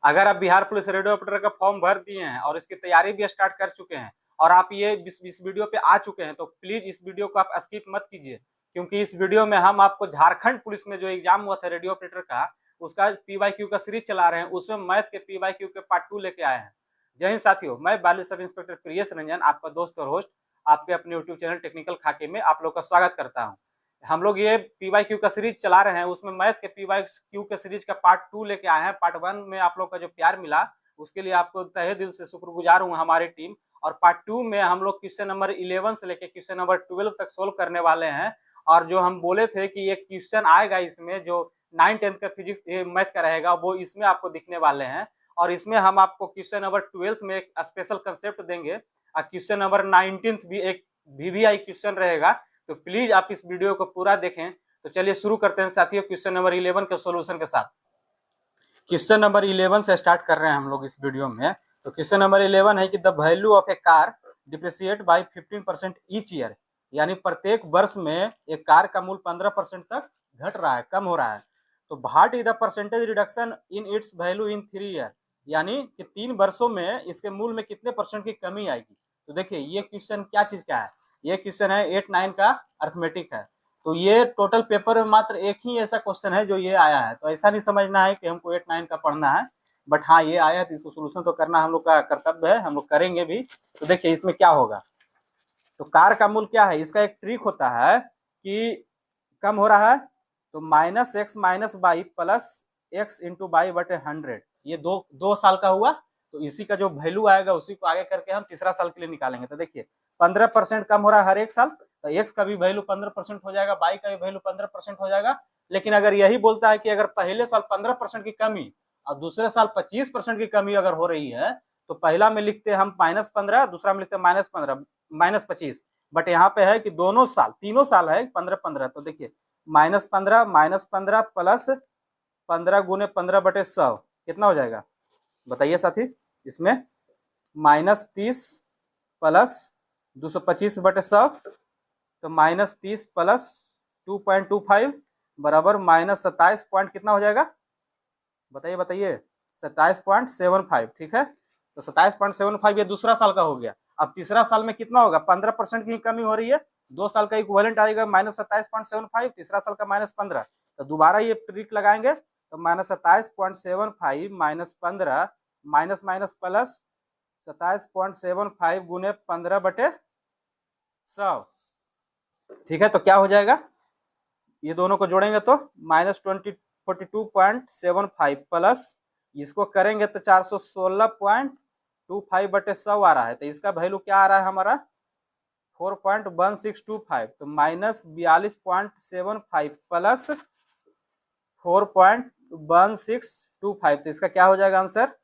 अगर आप Bihar police radio operator का फॉर्म भर दिए हैं और इसकी तैयारी भी स्टार्ट कर चुके हैं और आप ये इस वीडियो पे आ चुके हैं, तो प्लीज इस वीडियो को आप स्किप मत कीजिए, क्योंकि इस वीडियो में हम आपको झारखंड पुलिस में जो एग्जाम हुआ था रेडियो ऑपरेटर का, उसका पीवाईक्यू का सीरीज चला रहे हैं। उसमें मैथ के पीवाईक्यू के पार्ट 2 लेके आए हैं। जय हिंद साथियों, मैं बाली सब इंस्पेक्टर प्रियेश रंजन, आपका दोस्त और होस्ट, आपके अपने यूट्यूब चैनल टेक्निकल खाके में आप लोग का स्वागत करता हूँ। हम लोग ये पीवाईक्यू का सीरीज चला रहे हैं, उसमें मैथ के पीवाईक्यू के सीरीज का पार्ट 2 लेके आए हैं। पार्ट 1 में आप लोग का जो प्यार मिला उसके लिए आपको तहे दिल से शुक्रगुजार हूँ हमारी टीम। और पार्ट 2 में हम लोग क्वेश्चन नंबर 11 से लेके क्वेश्चन नंबर 12 तक सोल्व करने वाले हैं। और जो हम बोले थे कि एक क्वेश्चन आएगा इसमें जो 9-10 का फिजिक्स मैथ का रहेगा, वो इसमें आपको दिखने वाले हैं। और इसमें हम आपको क्वेश्चन नंबर 12 में एक स्पेशल कंसेप्ट देंगे और क्वेश्चन नंबर 19 भी एक वीवीआई क्वेश्चन रहेगा। तो प्लीज आप इस वीडियो को पूरा देखें। तो चलिए शुरू करते हैं साथियों क्वेश्चन नंबर 11 के सॉल्यूशन के साथ। क्वेश्चन नंबर 11 से स्टार्ट कर रहे हैं हम लोग इस वीडियो में। तो क्वेश्चन नंबर 11 है कि the value of a car depreciate by 15% each year, यानी प्रत्येक वर्ष में एक कार का मूल्य 15% तक घट रहा है, कम हो रहा है। तो what is the percentage reduction in its value in 3 year, यानी कि 3 वर्षों में इसके मूल्य में कितने परसेंट की कमी आएगी। तो देखिए ये क्वेश्चन क्या चीज का है, ये क्वेश्चन है 8-9 का अर्थमेटिक है। तो ये टोटल पेपर में मात्र एक ही ऐसा क्वेश्चन है जो ये आया है। तो ऐसा नहीं समझना है कि हमको 8-9 का पढ़ना है, बट हाँ ये आया तो इसको सोल्यूशन तो करना हम लोग का कर्तव्य है, हम लोग करेंगे भी। तो देखिए इसमें क्या होगा। तो कार का मूल्य क्या है, इसका एक ट्रिक होता है कि कम हो रहा है तो -x - y plus x into by बटे 100, ये दो साल का हुआ। तो इसी का जो वैल्यू आएगा उसी को आगे करके हम तीसरा साल के लिए निकालेंगे। तो देखिए 15% कम हो रहा है हर एक साल, तो x का भी वैल्यू 15% हो जाएगा, y का भी वैल्यू 15% हो जाएगा। लेकिन अगर यही बोलता है कि अगर पहले साल 15% की कमी और दूसरे साल 25% की कमी अगर हो रही है, तो पहला में लिखते हम -15, दूसरा में लिखते हैं -15 -25। बट यहाँ पे है कि दोनों साल, तीनों साल है 15-15। तो देखिए -15 प्लस 15 गुने 15/100 कितना हो जाएगा बताइए साथी। इसमें -30 प्लस 225/100, तो -30 प्लस 2.25 बराबर -27 पॉइंट कितना हो जाएगा बताइए बताइए 27.75। ठीक है, तो 27.75 ये दूसरा साल का हो गया। अब तीसरा साल में कितना होगा, 15% की कमी हो रही है, 2 साल का इक्विवेलेंट आएगा -27.75, तीसरा साल का -15। तो दोबारा ये ट्रिक लगाएंगे, तो -27.75 -15 माइनस माइनस प्लस 27.75 गुने 15/100। ठीक है, तो क्या हो जाएगा, ये दोनों को जोड़ेंगे तो -42.75 प्लस इसको करेंगे तो 416.25/100 आ रहा है। तो इसका वैल्यू क्या आ रहा है हमारा 4.1625, तो -42.75 प्लस 4.1625, तो इसका क्या हो जाएगा आंसर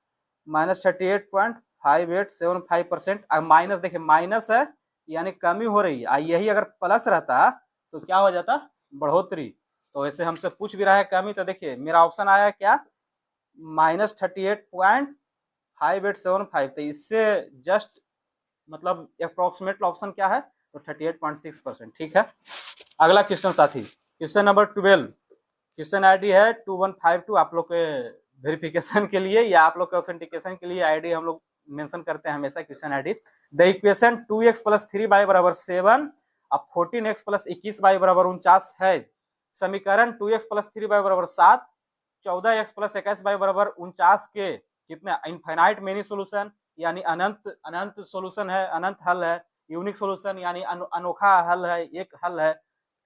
-38.5875%। माइनस देखिए माइनस है यानी कमी हो रही है, यही अगर प्लस रहता तो क्या हो जाता बढ़ोतरी। तो ऐसे हमसे पूछ भी रहा है कमी, तो देखिए मेरा ऑप्शन आया क्या -38.5875। तो इससे जस्ट मतलब अप्रोक्सीमेट ऑप्शन क्या है तो 38.6%। ठीक है, अगला क्वेश्चन साथी, क्वेश्चन नंबर 12, क्वेश्चन आईडी है 2152। आप लोग के वेरिफिकेशन के लिए या आप लोग के ऑथेंटिकेशन के लिए आईडी हम लोग मेंशन करते हैं हमेशा question ID. The equation 2x + 3y = 7 अब 14x + 21y = 49 है। समीकरण 2x + 3y = 7, 14x + 21y = 49 के कितने इनफाइनाइट मेनी सोल्यूशन, यानी अनंत अनंत सोल्यूशन है, अनंत हल है। यूनिक सोल्यूशन यानी अनोखा हल है, एक हल है।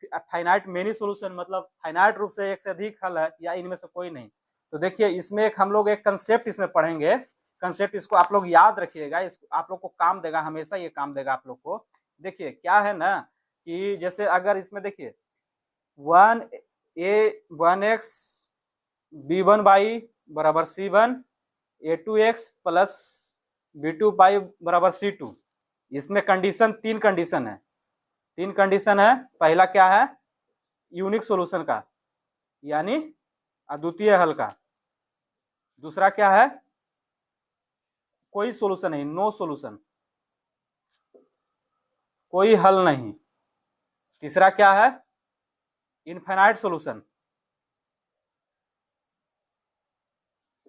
फाइनाइट मेनी सोल्यूशन मतलब फाइनाइट रूप से एक से अधिक हल है या इनमें से कोई नहीं। तो देखिए इसमें एक हम लोग एक कंसेप्ट इसमें पढ़ेंगे, कंसेप्ट इसको आप लोग याद रखिएगा, इसको आप लोग को काम देगा, हमेशा ये काम देगा आप लोग को। देखिए क्या है ना कि जैसे अगर इसमें देखिए 1x b1y = c1, a2x + b2y = c2। इसमें कंडीशन तीन कंडीशन है। पहला क्या है यूनिक सॉल्यूशन का यानी अद्वितीय हल का। दूसरा क्या है कोई सॉल्यूशन नहीं, नो सॉल्यूशन, कोई हल नहीं। तीसरा क्या है इनफाइनाइट सॉल्यूशन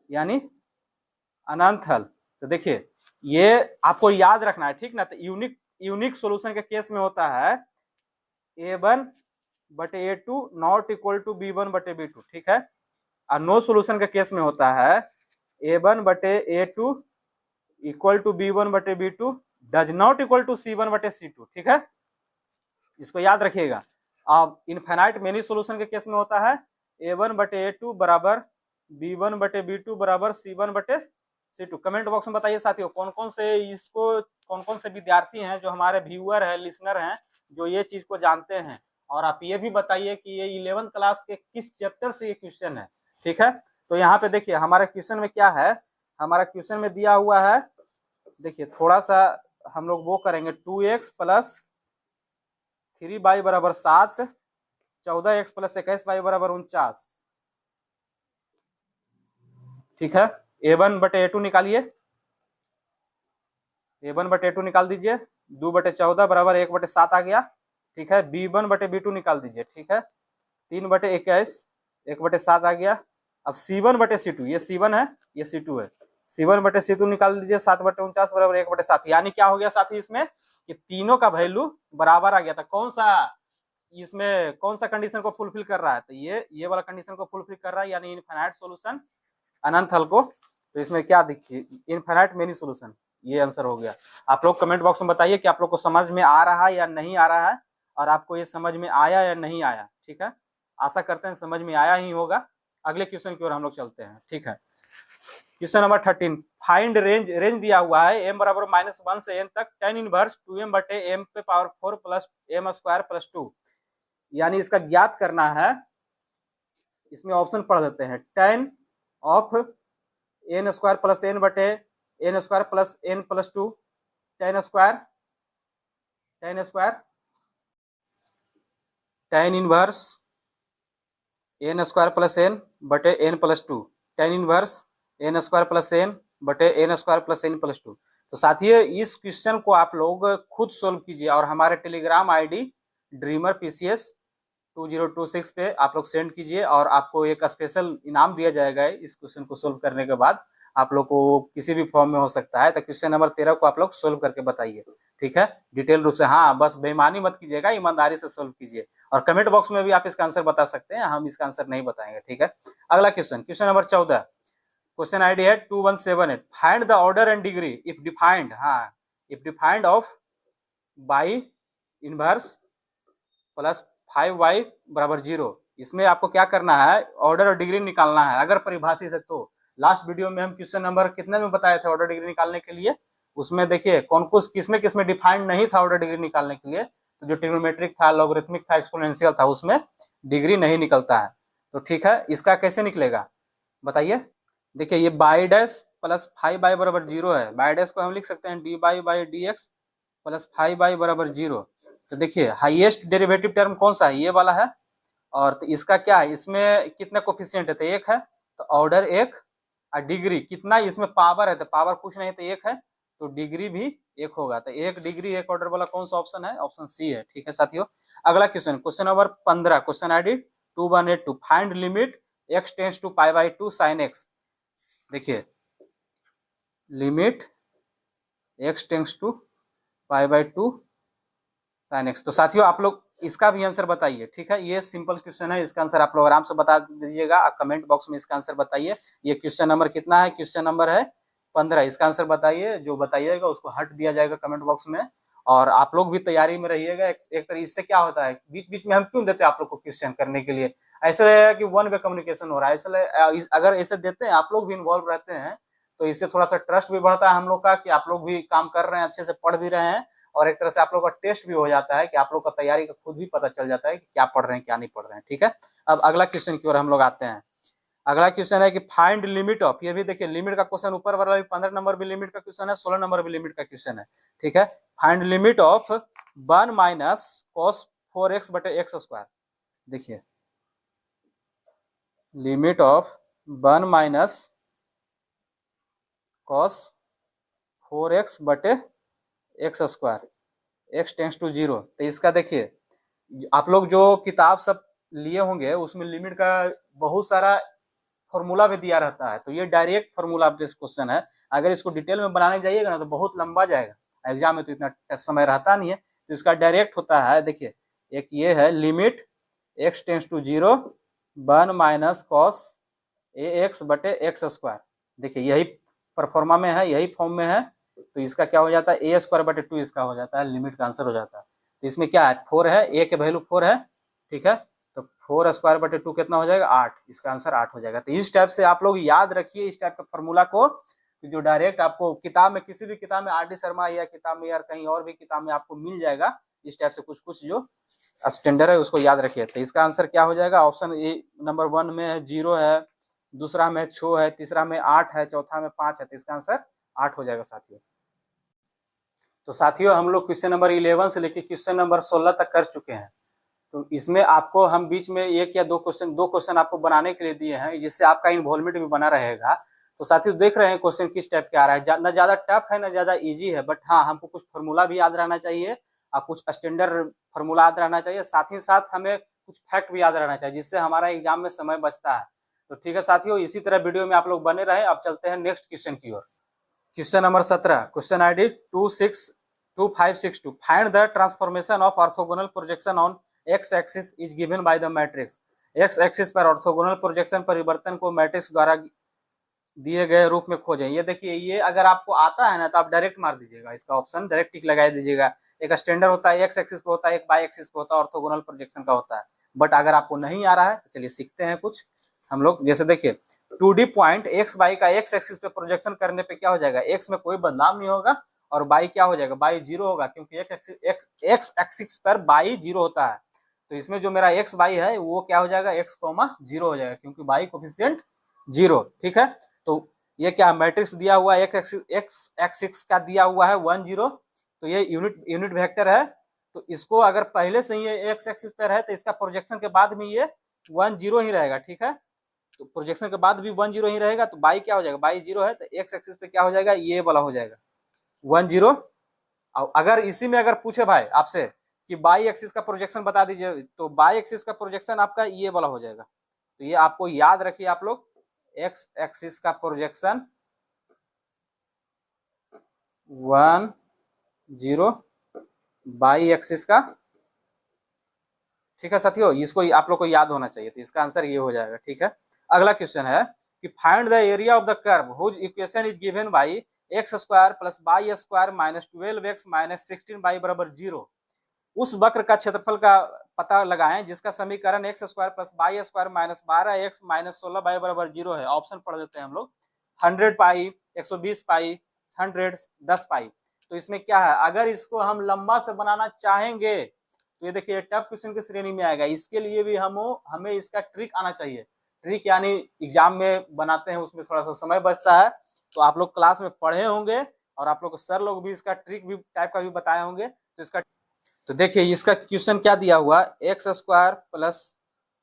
यानी अनंत हल। तो देखिए ये आपको याद रखना है, ठीक ना। तो यूनिक सॉल्यूशन के केस में होता है a1 बटे a2 not equal to b1 बटे b2, ठीक है। और नो सॉल्यूशन के केस में होता है a1 बटे a2 इक्वल टू b1 बटे b2 does not equal to c1 बटे c2, ठीक है। इसको याद रखिएगा। अब इनफाइनाइट मेनी सॉल्यूशन के केस में होता है a1 बटे a2 बराबर b1 बटे b2 बराबर c1 बटे c2। कमेंट बॉक्स में बताइए साथियों कौन कौन से विद्यार्थी हैं जो हमारे व्यूअर हैं, लिसनर हैं, जो ये चीज को जानते हैं। और आप ये भी बताइए कि ये 11th क्लास के किस चैप्टर से ये क्वेश्चन है, ठीक है। तो यहाँ पे देखिए हमारे क्वेश्चन में क्या है, हमारा क्वेश्चन में दिया हुआ है, देखिए थोड़ा सा हम लोग वो करेंगे 2x प्लस 3y बराबर 7, 14x प्लस 21y बराबर 49, ठीक है। a1 बटे a2 निकालिए, a1 बटे a2 निकाल दीजिए, 2 बटे 14 बराबर 1 बटे 7 आ गया, ठीक है। b1 बटे b2 निकाल दीजिए, ठीक है। 3 बटे 21 1 बटे 7 आ गया। अब c1 बटे c2, ये c1 है ये c2 है, c1 बटे c2 निकाल दीजिए, 7 बटे 49 बराबर 1 बटे 7। यानी क्या हो गया साथी इसमें कि तीनों का वैल्यू बराबर आ गया था। कौन सा कंडीशन को फुलफिल कर रहा है, तो ये वाला कंडीशन को फुलफिल कर रहा है, यानी इनफाइनाइट सॉल्यूशन अनंत हल को। तो इसमें क्या देखिए इनफाइनाइट मेनी सॉल्यूशन, ये आंसर हो गया। आप लोग कमेंट बॉक्स में बताइए कि आप लोग को समझ में आ रहा है या नहीं आ रहा है, और आपको ये समझ में आया या नहीं आया, ठीक है। आशा करते हैं समझ में आया ही होगा। अगले क्वेश्चन की ओर हम लोग चलते हैं, ठीक है। क्वेश्चन नंबर 13, फाइंड रेंज दिया हुआ है m बराबर -1 से n तक tan इनवर्स 2m बटे m पे power 4 plus m square plus 2। यानी इसका ज्ञात करना है। इसमें ऑप्शन पढ़ देते हैं, tan of n square plus n बटे n square plus n plus 2, tan square tan inverse n square plus n बटे n plus 2, tan inverse n square plus n बटे n square plus n plus 2। तो साथियों इस question को आप लोग खुद सोल्व कीजिए और हमारे टेलीग्राम आईडी ड्रीमर PCS 2026 पे आप लोग सेंड कीजिए, और आपको एक स्पेशल इनाम दिया जाएगा इस क्वेश्चन को सोल्व करने के बाद। आप लोग को किसी भी फॉर्म में हो सकता है। तो क्वेश्चन नंबर 13 को आप लोग सोल्व करके बताइए, ठीक है, डिटेल रूप से। हाँ, बस बेईमानी मत कीजिएगा, ईमानदारी से सोल्व कीजिए। और कमेंट बॉक्स में भी आप इसका आंसर बता सकते हैं, हम इसका आंसर नहीं बताएंगे, ठीक है। अगला क्वेश्चन नंबर 14, क्वेश्चन आईडी है 2178, find the order and degree if defined of by inverse plus 5y बराबर 0। इसमें आपको क्या करना है, ऑर्डर और डिग्री निकालना है अगर परिभाषित है तो। लास्ट वीडियो में हम क्वेश्चन नंबर कितने में बताए थे ऑर्डर डिग्री निकालने के लिए, उसमें देखिए कौन किसमें डिफाइंड नहीं था ऑर्डर डिग्री निकालने के लिए। तो जो ट्रिग्नोमेट्रिक था, लॉगरिथमिक था, एक्सपोनेंशियल था, उसमें डिग्री नहीं निकलता है। तो ठीक है, इसका कैसे निकलेगा बताइए। देखिए ये बाई डैश प्लस 5y बराबर 0 है। बाई डैश को हम लिख सकते हैं dy by dx plus 5y बराबर 0। तो देखिए हाईएस्ट डेरिवेटिव टर्म कौन सा है, ये वाला है। और तो इसका क्या है, इसमें कितने कोफिशिएंट है, तो 1 है, तो ऑर्डर 1। और डिग्री कितना, इसमें पावर है तो पावर कुछ नहीं, तो 1 है, तो डिग्री भी 1 होगा। तो 1 डिग्री 1 ऑर्डर वाला कौन सा ऑप्शन है, ऑप्शन सी है, ठीक है साथियों। अगला question number 15, question ID 2182, find limit x tends to π/2 sin x। देखिए limit x tends to π/2 sin x। तो साथियों आप लोग इसका भी आंसर बताइए, ठीक है। ये सिंपल क्वेश्चन है, इसका आंसर आप लोग आराम से बता दीजिएगा। कमेंट बॉक्स में इसका आंसर बताइए। ये क्वेश्चन नंबर कितना है, क्वेश्चन नंबर है 15। इसका आंसर बताइए, जो बताइएगा उसको हट दिया जाएगा कमेंट बॉक्स में। और आप लोग भी तैयारी में रहिएगा। एक तरह इससे क्या होता है, बीच बीच में हम क्यों देते हैं आप लोग को क्वेश्चन करने के लिए, ऐसा लगेगा कि वन वे कम्युनिकेशन हो रहा है। अगर ऐसे देते हैं, आप लोग भी इन्वॉल्व रहते हैं, तो इससे थोड़ा सा ट्रस्ट भी बढ़ता है हम लोग का कि आप लोग भी काम कर रहे हैं, अच्छे से पढ़ भी रहे हैं। और एक तरह से आप लोग का टेस्ट भी हो जाता है कि आप लोग का तैयारी का खुद भी पता चल जाता है कि क्या पढ़ रहे हैं क्या नहीं पढ़ रहे हैं, ठीक है। अब अगला क्वेश्चन की ओर हम लोग आते हैं। अगला क्वेश्चन है कि फाइंड लिमिट ऑफ, ये भी देखिए लिमिट का क्वेश्चन, ऊपर वाला भी 15 नंबर भी लिमिट का क्वेश्चन है, 16 नंबर भी लिमिट का क्वेश्चन है, ठीक है। Find limit of 1 minus cos 4x बटे एक्स स्क्वायर। देखिए limit of 1 minus cos 4x बटे x square, x tends to 0। तो इसका देखिए आप लोग जो किताब सब लिए होंगे उसमें लिमिट का बहुत सारा फॉर्मूला भी दिया रहता है, तो ये डायरेक्ट फॉर्मूला बेस्ड क्वेश्चन है। अगर इसको डिटेल में बनाने जाइएगा ना तो बहुत लंबा जाएगा, एग्जाम में तो इतना समय रहता नहीं है। तो इसका डायरेक्ट होता है, देखिए एक ये है limit x tends to 0 1 minus cos ax बटे एक्स स्क्वायर। देखिए यही परफॉर्मा में है, यही फॉर्म में है, तो इसका क्या हो जाता है ए स्क्वायर बटे 2 इसका हो जाता है, लिमिट का आंसर हो जाता है। तो इसमें क्या है 4 है, ए के वैल्यू 4 है, ठीक है, तो 4 स्क्वायर बटे 2 कितना हो जाएगा 8, इसका आंसर 8 हो जाएगा। तो इस टाइप से आप लोग याद रखिए इस टाइप का फॉर्मूला को, जो डायरेक्ट आपको किताब में, किसी भी किताब में आर डी शर्मा या किताब में या कहीं और भी किताब में आपको मिल जाएगा इस टाइप से कुछ कुछ जो स्टैंडर्ड है उसको याद रखिए। तो इसका आंसर क्या हो जाएगा, ऑप्शन ए नंबर 1 में है 0 है, दूसरा में 6 है, तीसरा में 8 है, चौथा में 5 है, तो इसका आंसर 8 हो जाएगा साथियों। तो साथियों हम लोग क्वेश्चन नंबर 11 से लेकर क्वेश्चन नंबर 16 तक कर चुके हैं। तो इसमें आपको हम बीच में एक या दो क्वेश्चन आपको बनाने के लिए दिए हैं, जिससे आपका इन्वॉल्वमेंट भी बना रहेगा। तो साथियों देख रहे हैं क्वेश्चन किस टाइप के आ रहा है, न ज्यादा टफ है न ज्यादा इजी है, बट हाँ हमको कुछ फॉर्मूला भी याद रहना चाहिए और कुछ स्टैंडर्ड फॉर्मूला याद रहना चाहिए, साथ ही साथ हमें कुछ फैक्ट भी याद रहना चाहिए, जिससे हमारा एग्जाम में समय बचता है। तो ठीक है साथियों, इसी तरह वीडियो में आप लोग बने रहे। अब चलते हैं नेक्स्ट क्वेश्चन की ओर। Question number 17, question ID 2562, find the transformation of orthogonal projection on x axis is given by the matrix. X axis पर ऑर्थोगोनल प्रोजेक्शन परिवर्तन को मैट्रिक्स द्वारा दिए गए रूप में खोजें। ये देखिए, ये अगर आपको आता है ना तो आप डायरेक्ट मार दीजिएगा, इसका ऑप्शन डायरेक्ट टिक लगा दीजिएगा। एक स्टैंडर्ड होता है एक्स एक्सिस पे होता है, एक बाई एक्सिस पे होता है, ऑर्थोगोनल प्रोजेक्शन का होता है। बट अगर आपको नहीं आ रहा है तो चलिए सीखते हैं कुछ हम लोग। जैसे देखिए 2D पॉइंट एक्स बाई का एक्स एक्सिस पे प्रोजेक्शन करने पे क्या हो जाएगा, एक्स में कोई बदलाव नहीं होगा और बाई क्या हो जाएगा, बाई 0 होगा, क्योंकि एक्स एक्सिस पर बाई 0 होता है। तो इसमें जो मेरा एक्स बाई है वो क्या हो जाएगा, एक्स कॉमा 0 हो जाएगा, क्योंकि बाई कोफिशिएंट 0, ठीक है। तो ये क्या मैट्रिक्स दिया हुआ है, एक्स एक्सिस का दिया हुआ है 1 0, तो ये यूनिट वेक्टर है। तो इसको अगर पहले से ही एक्स एक्सिस पर है तो इसका प्रोजेक्शन के बाद में ये 1 0 ही रहेगा, ठीक है। तो प्रोजेक्शन के बाद भी 1 0 ही रहेगा, तो बाई क्या हो जाएगा, बाई 0 है तो एक्स एक्सिस पे क्या हो जाएगा, ये वाला हो जाएगा 1 0। और अगर इसी में अगर पूछे भाई आपसे कि बाई एक्सिस का प्रोजेक्शन बता दीजिए, तो बाई एक्सिस का प्रोजेक्शन आपका ये वाला हो जाएगा। तो ये आपको याद रखिए आप लोग, एक्स एक्सिस का प्रोजेक्शन 1 0, बाई एक्सिस का, ठीक है साथियों, इसको आप लोग को याद होना चाहिए। तो इसका आंसर ये हो जाएगा, ठीक है। अगला क्वेश्चन है कि find the area of the curve whose equation is given by x square plus y square minus 12x minus 16y बराबर 0। उस वक्र का क्षेत्रफल का पता लगाएं जिसका समीकरण x square plus y square minus 12x minus 16y बराबर 0 है। ऑप्शन पढ़ देते हैं हम लोग, 100 पाई, 120 पाई, 100, 10 पाई। तो इसमें क्या है, अगर इसको हम लंबा से बनाना चाहेंगे तो ये देखिए टफ क्वेश्चन की श्रेणी में आएगा। इसके लिए भी हमें इसका ट्रिक आना चाहिए। ट्रिक यानी एग्जाम में बनाते हैं उसमें थोड़ा सा समय बचता है, तो आप लोग क्लास में पढ़े होंगे और आप लोग सर लोग भी इसका ट्रिक भी टाइप का भी बताए होंगे। तो इसका, तो देखिए इसका क्वेश्चन क्या दिया हुआ, x square plus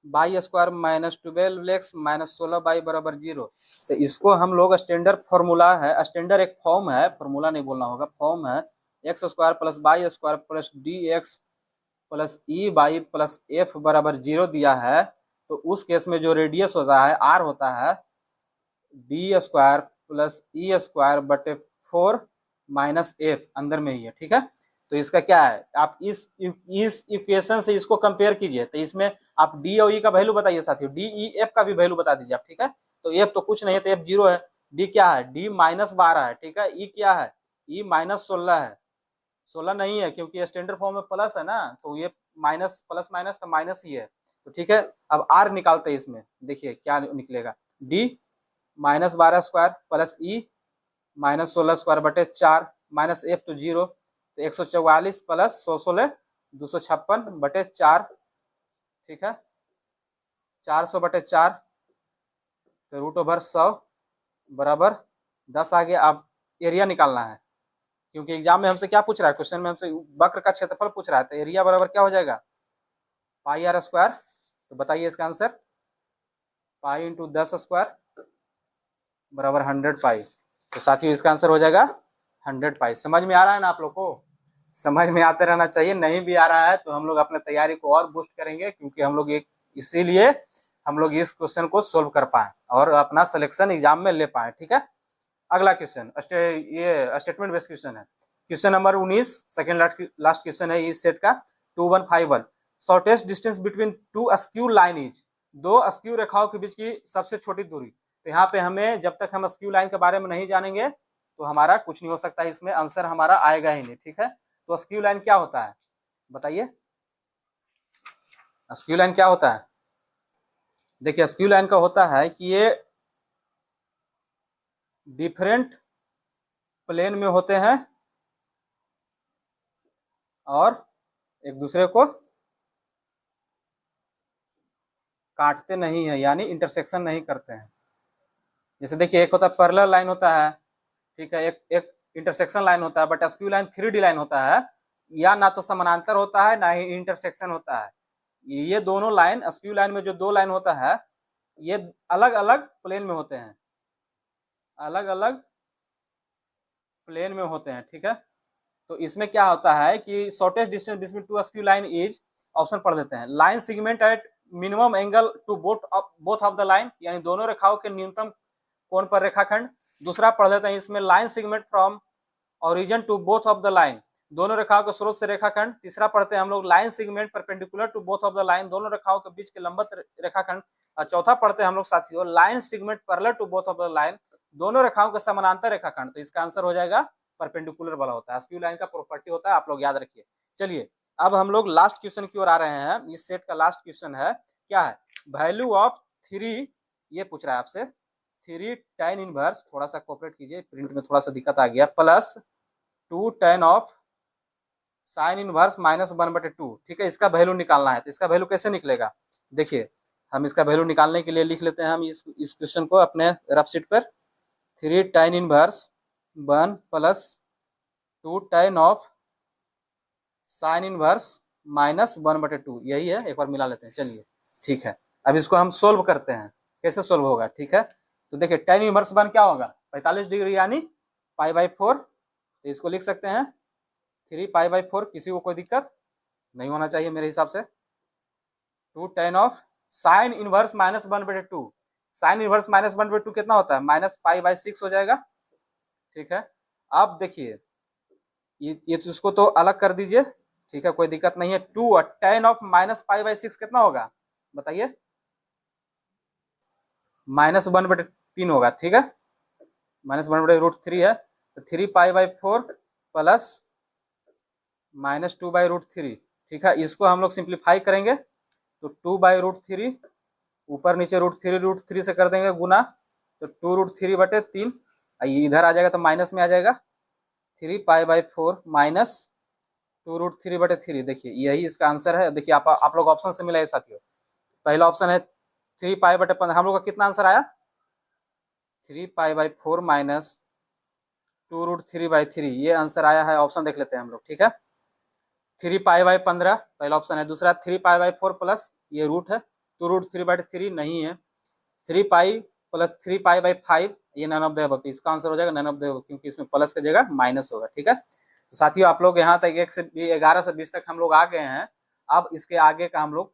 y square minus 12x minus 16y बराबर 0। तो इसको हम लोग स्टैंडर्ड फॉर्मूला है, स्टैंडर्ड एक फॉर्म है, फॉर्मूला नहीं बोलना होगा, फॉर्म है x square plus y square plus dx plus E by plus F बराबर 0 दिया है। तो उस केस में जो रेडियस होता है r होता है D square plus E square बटे 4 माइनस एफ, अंदर में ही है, ठीक है। तो इसका क्या है, आप इस इक्वेशन से इसको कंपेयर कीजिए। तो इसमें आप डी और ई का वैल्यू बताइए साथियों, डी ई एफ का भी वैल्यू बता दीजिए आप, ठीक है। तो एफ तो कुछ नहीं है, तो एफ 0 है। डी क्या है, डी माइनस 12 है, ठीक है। ई क्या है, ई माइनस 16 है, 16 नहीं है क्योंकि स्टैंडर्ड फॉर्म में प्लस है ना, तो ये माइनस प्लस माइनस तो माइनस ही है, तो ठीक है। अब आर निकालते हैं इसमें, देखिए क्या निकलेगा, D minus 12 square plus E minus 16 square बटे 4 माइनस एफ तो 0, तो 144 प्लस 16 256 बटे 4, ठीक है, 400 बटे 4, तो रूट ओवर 100 बराबर 10 आ गया। अब एरिया निकालना है, क्योंकि एग्जाम में हमसे क्या पूछ रहा है, क्वेश्चन में हमसे वक्र का क्षेत्रफल पूछ रहा है। तो एरिया बराबर क्या हो जाएगा, पाई आर स्क्वायर। तो बताइए इसका आंसर, पाई इंटू 10 स्क्वायर बराबर 100 पाई। तो साथियों इसका आंसर हो जाएगा 100 पाई। समझ में आ रहा है ना आप लोग को, समझ में आते रहना चाहिए। नहीं भी आ रहा है तो हम लोग अपने तैयारी को और बूस्ट करेंगे, क्योंकि हम लोग एक इसीलिए हम लोग इस क्वेश्चन को सोल्व कर पाए और अपना सिलेक्शन एग्जाम में ले पाए। ठीक है, अगला क्वेश्चन ये स्टेटमेंट बेस्ड क्वेश्चन है। Question number 19 second last question है इस सेट का। 2151 shortest distance between two askew line is, दो अस्क्यू रेखाओं के बीच की सबसे छोटी दूरी। तो यहाँ पे हमें जब तक हम अस्क्यू लाइन के बारे में नहीं जानेंगे तो हमारा कुछ नहीं हो सकता, इसमें आंसर हमारा आएगा ही नहीं। ठीक है, तो अस्क्यू लाइन क्या होता है बताइए, अस्क्यू लाइन क्या होता है? देखिए अस्क्यू लाइन का होता है कि ये डिफरेंट प्लेन में होते हैं और एक दूसरे को काटते नहीं है, यानी इंटरसेक्शन नहीं करते हैं। जैसे देखिए एक होता है पैरेलल लाइन होता है, ठीक है, एक इंटरसेक्शन लाइन होता है, but askew line 3D line होता है, या ना तो समानांतर होता है ना ही इंटरसेक्शन होता है। ये दोनों लाइन, अस्क्यू लाइन में जो दो लाइन होता है ये अलग अलग प्लेन में होते हैं, अलग अलग प्लेन में होते हैं। ठीक है, तो इसमें क्या होता है कि shortest distance between two askew line is, option पढ़ लेते हैं, line segment at minimum angle to both of the line, यानी दोनों रेखाओं के न्यूनतम कोण पर रेखाखंड। दूसरा पढ़ लेते हैं इसमें line segment from origin to both of the line, दोनों रेखाओं के स्रोत से रेखाखंड। तीसरा पढ़ते हैं हम लोग line segment perpendicular to both of the line, दोनों रेखाओं के बीच के लंबवत रेखाखंड। और चौथा पढ़ते हैं हम लोग साथियों line segment parallel to both of the line, दोनों रेखाओं के समानांतर रेखाखंड। तो इसका आंसर हो जाएगा परपेंडिकुलर वाला होता है, अस्क्यू लाइन का प्रॉपर्टी होता है, आप लोग याद रखिए। चलिए अब हम लोग लास्ट क्वेश्चन की ओर आ रहे हैं। इस सेट का लास्ट क्वेश्चन है, क्या है, वैल्यू ऑफ 3, ये पूछ रहा है आपसे 3 tan इनवर्स, थोड़ा सा कोऑपरेट कीजिए, प्रिंट में थोड़ा सा दिक्कत आ गया, plus 2 tan of sine inverse -1/2। ठीक है, इसका वैल्यू निकालना है। तो इसका वैल्यू कैसे निकलेगा, देखिए हम इसका वैल्यू निकालने के लिए लिख लेते हैं हम इस क्वेश्चन को अपने रफ शीट पर। 3 tan inverse 1 plus 2 tan of sine inverse -1/2, यही है, एक बार मिला लेते हैं। चलिए ठीक है, अब इसको हम सोल्व करते हैं, कैसे सोल्व होगा। ठीक है, तो देखिए tan इनवर्स 1 क्या होगा, 45 डिग्री यानी π/4। तो इसको लिख सकते हैं 3 π/4, किसी को कोई दिक्कत नहीं होना चाहिए मेरे हिसाब से। 2 tan of sine inverse -1/2, sine inverse -1/2 कितना होता है, -π/6 हो जाएगा। ठीक है, अब देखिए ये तो इसको तो अलग कर दीजिए, ठीक है, कोई दिक्कत नहीं है। 2 tan ऑफ -π/6 कितना होगा बताइए, -1/3 होगा। ठीक है, -1/√3 है, तो 3 π/4 प्लस -2/√3। ठीक है, इसको हम लोग सिंप्लीफाई करेंगे तो 2/√3, ऊपर नीचे √3 से कर देंगे गुना, तो 2√3/3, इधर आ जाएगा तो माइनस में आ जाएगा, 3 π/4 माइनस 2√3/3। देखिए यही इसका आंसर है। देखिए आप लोग ऑप्शन से मिला है साथियों, पहला ऑप्शन है 3 π/15, हम लोग का कितना आंसर आया, 3 π/4 माइनस 2√3/3, ये आंसर आया है। ऑप्शन देख लेते हैं हम लोग। ठीक है, 3 π/15 पहला ऑप्शन है, दूसरा 3 π/4 प्लस ये रूट है 2√3/3 नहीं है, 3 π प्लस 3 π/5, ये नन ऑफ द अबव, इसका आंसर हो जाएगा नन ऑफ द अबव, क्योंकि इसमें प्लस की जगह माइनस होगा। ठीक है, तो साथियों आप लोग यहाँ तक 11 से 20 तक हम लोग आ गए हैं। अब इसके आगे का हम लोग,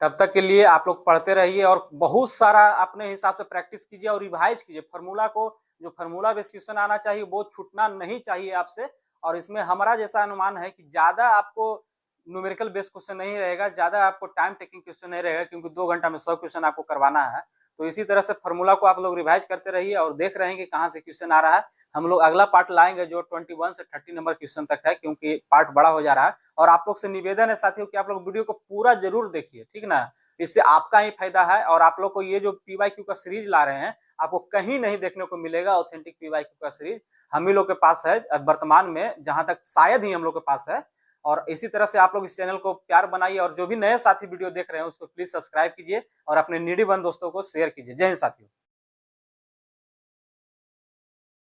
तब तक के लिए आप लोग पढ़ते रहिए और बहुत सारा अपने हिसाब से प्रैक्टिस कीजिए और रिवाइज कीजिए। फार्मूला को, जो फार्मूला बेस्ड क्वेश्चन आना चाहिए वो छूटना नहीं चाहिए आपसे। और इसमें हमारा जैसा अनुमान है कि ज्यादा आपको न्यूमेरिकल बेस्ड क्वेश्चन नहीं रहेगा, ज्यादा आपको टाइम टेकिंग क्वेश्चन नहीं रहेगा, क्योंकि 2 घंटा में 100 क्वेश्चन आपको करवाना है। तो इसी तरह से फार्मूला को आप लोग रिवाइज करते रहिए और देख रहे हैं कि कहाँ से क्वेश्चन आ रहा है। हम लोग अगला पार्ट लाएंगे जो 21 से 30 नंबर क्वेश्चन तक है, क्योंकि पार्ट बड़ा हो जा रहा है। और आप लोग से निवेदन है साथियों कि आप लोग वीडियो को पूरा जरूर देखिए, ठीक ना, इससे आपका ही फायदा है। और आप लोग को ये जो PYQ का सीरीज ला रहे हैं आपको कहीं नहीं देखने को मिलेगा। ऑथेंटिक PYQ का सीरीज हम ही लोग के पास है वर्तमान में, जहां तक शायद ही हम लोग के पास है। और इसी तरह से आप लोग इस चैनल को प्यार बनाइए और जो भी नए साथी वीडियो देख रहे हैं उसको प्लीज सब्सक्राइब कीजिए और अपने नीडी वन दोस्तों को शेयर कीजिए। जय हिंद साथियों।